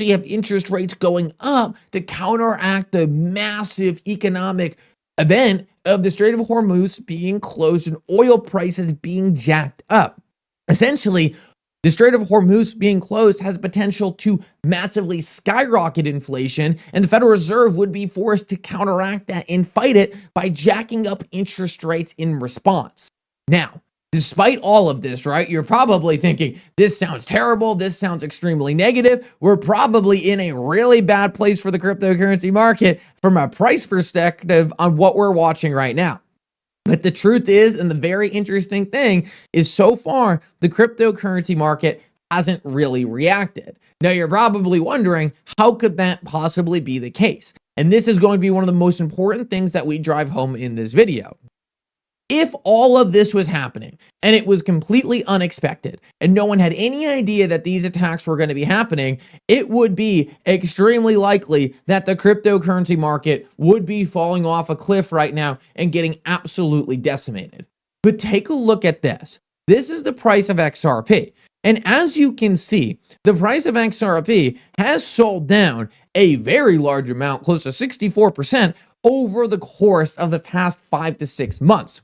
essentially have interest rates going up to counteract the massive economic event of the Strait of Hormuz being closed and oil prices being jacked up. Essentially, the Strait of Hormuz being closed has potential to massively skyrocket inflation, and the Federal Reserve would be forced to counteract that and fight it by jacking up interest rates in response. Now, despite all of this, right, you're probably thinking, this sounds terrible, this sounds extremely negative, we're probably in a really bad place for the cryptocurrency market from a price perspective on what we're watching right now. But the truth is, and the very interesting thing is, so far, the cryptocurrency market hasn't really reacted. Now, you're probably wondering, how could that possibly be the case? And this is going to be one of the most important things that we drive home in this video. If all of this was happening and it was completely unexpected and no one had any idea that these attacks were going to be happening, it would be extremely likely that the cryptocurrency market would be falling off a cliff right now and getting absolutely decimated. But take a look at this. This is the price of XRP. And as you can see, the price of XRP has sold down a very large amount, close to 64%, over the course of the past 5 to 6 months.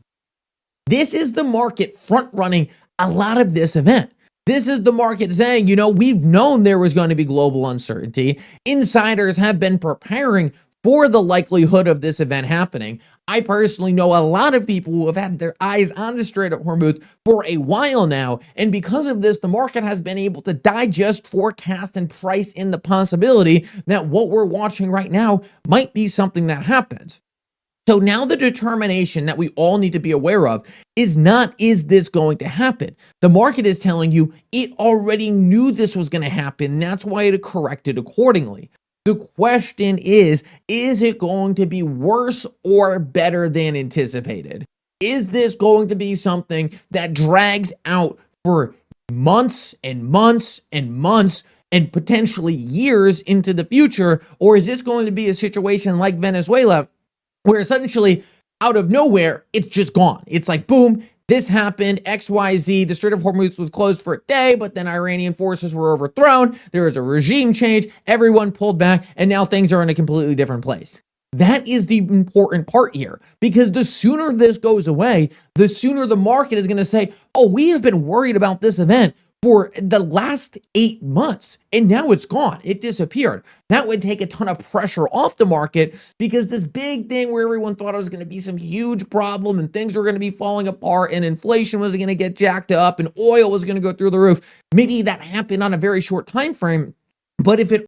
This is the market front-running a lot of this event. This is the market saying, you know, we've known there was going to be global uncertainty. Insiders have been preparing for the likelihood of this event happening. I personally know a lot of people who have had their eyes on the Strait of Hormuz for a while now, and because of this, the market has been able to digest, forecast, and price in the possibility that what we're watching right now might be something that happens. So now the determination that we all need to be aware of is not, is this going to happen? The market is telling you it already knew this was going to happen. That's why it corrected accordingly. The question is it going to be worse or better than anticipated? Is this going to be something that drags out for months and months and months and potentially years into the future? Or is this going to be a situation like Venezuela, where essentially out of nowhere, it's just gone? It's like, boom, this happened, XYZ, the Strait of Hormuz was closed for a day, but then Iranian forces were overthrown, there was a regime change, everyone pulled back, and now things are in a completely different place. That is the important part here, because the sooner this goes away, the sooner the market is going to say, oh, we have been worried about this event for the last 8 months, and now it's gone. It disappeared. That would take a ton of pressure off the market, because this big thing where everyone thought it was going to be some huge problem and things were going to be falling apart and inflation was going to get jacked up and oil was going to go through the roof, maybe that happened on a very short time frame. But if it